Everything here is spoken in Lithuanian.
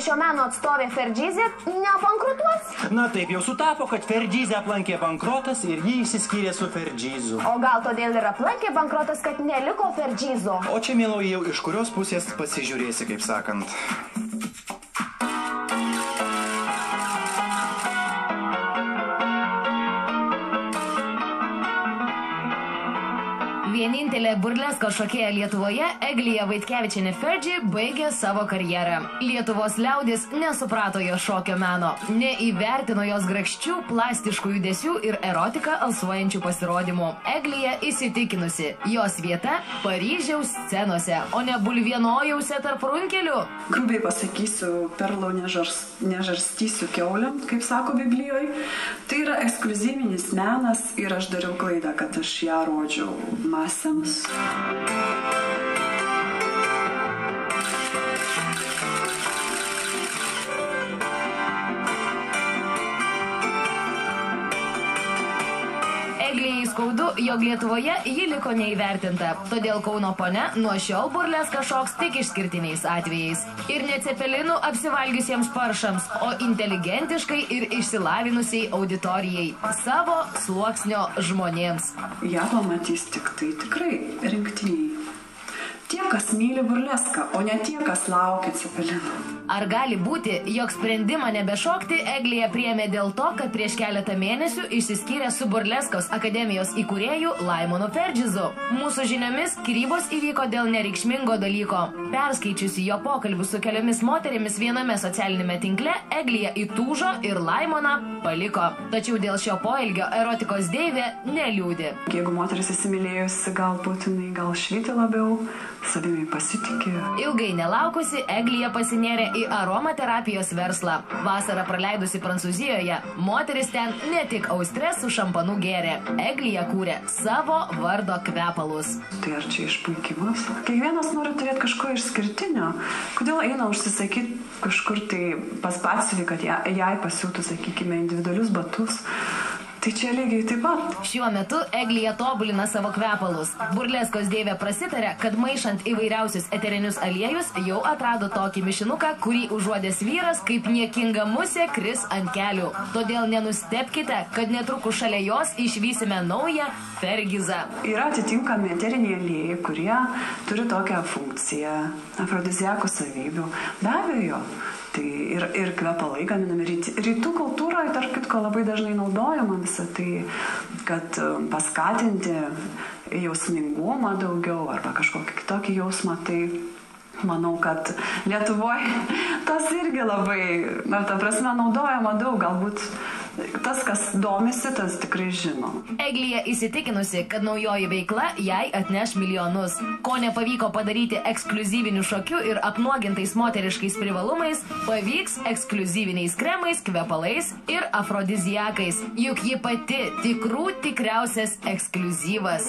šio meno atstovė Ferdžizė nebankrutuos? Na taip jau sutapo, kad Ferdžizė aplankė bankrotas ir jį išsiskyrė su Ferdžizu. O gal todėl ir aplankė bankrotas, kad neliko Ferdžizo? O čia, mieloji, jau iš kurios pusės pasižiūrėsi, kaip sakant. Vienintelė burlesko šokėja Lietuvoje, Eglija Vaitkevičienė Ferdži, baigė savo karjerą. Lietuvos liaudis nesuprato jo šokio meno, neįvertino jos grakščių, plastiškų judesių ir erotiką alsuojančių pasirodymų. Eglija įsitikinusi, jos vieta Paryžiaus scenose, o ne bulvienojausia tarp runkelių. Grubiai pasakysiu, perlo nežarstysiu kiaulėm, kaip sako Biblijoje. Tai yra ekskliuzyvinis menas ir aš dariau klaidą, kad aš ją rodžiau masėms. Eglijai skaudu, jog Lietuvoje ji liko neįvertinta, todėl Kauno ponia nuo šiol burleską šoks tik išskirtiniais atvejais. Ir ne cepelinų apsivalgiusiems paršams, o inteligentiškai ir išsilavinusiai auditorijai, savo sluoksnio žmonėms. Ja pamatys tik tai tikrai rinktiniai. Tie, kas myli burleską, o ne tie, kas laukia cepelinų. Ar gali būti, jog sprendimą nebešokti Eglija priėmė dėl to, kad prieš keletą mėnesių išsiskyrė su Burleskos akademijos įkūrėju Laimonu Ferdžizu? Mūsų žiniomis skyrybos įvyko dėl nereikšmingo dalyko. Perskaičiusi jo pokalbių su keliomis moterimis viename socialinėme tinkle, Eglija įtūžo ir Laimoną paliko. Tačiau dėl šio poelgio erotikos deivė neliūdi. Jeigu moteris įsimylėjusi, galbūt jinai gal švyti labiau, savimi pasitikė. Ilgai nelaukusi, Eglija pasinėrė į aromaterapijos verslą. Vasarą praleidusi Prancūzijoje, moteris ten ne tik austres su šampanu gėrė. Eglija kūrė savo vardo kvepalus. Tai ar čia išpuikimas? Kiekvienas nori turėti kažko išskirtinio. Kodėl eina užsisakyti kažkur tai pas batsiuvį, kad jai pasiūtų, sakykime, individualius batus? Tai čia lygiai taip pat. Šiuo metu Eglija tobulina savo kvepalus. Burleskos deivė prasitarė, kad maišant įvairiausius eterinius aliejus jau atrado tokį mišinuką, kurį užuodęs vyras kaip niekinga musė kris ant kelių. Todėl nenustebkite, kad netrukus šalia jos išvysime naują Fergizą. Yra atitinkami eteriniai aliejai, kurie turi tokią funkciją, afrodiziakų savybių. Be abejo. Tai ir kvepalai gaminami rytų kultūroje, tarp kitko, labai dažnai naudojama visą tai, kad paskatinti jausmingumą daugiau arba kažkokį kitokį jausmą. Tai manau, kad Lietuvoje tas irgi labai, ta prasme, naudojama daug, galbūt tas, kas domisi, tas tikrai žino. Eglija įsitikinusi, kad naujoji veikla jai atneš milijonus. Ko nepavyko padaryti ekskliuzyviniu šokiu ir apnuogintais moteriškais privalumais, pavyks ekskliuzyviniais kremais, kvepalais ir afrodiziakais. Juk ji pati tikriausias ekskliuzyvas.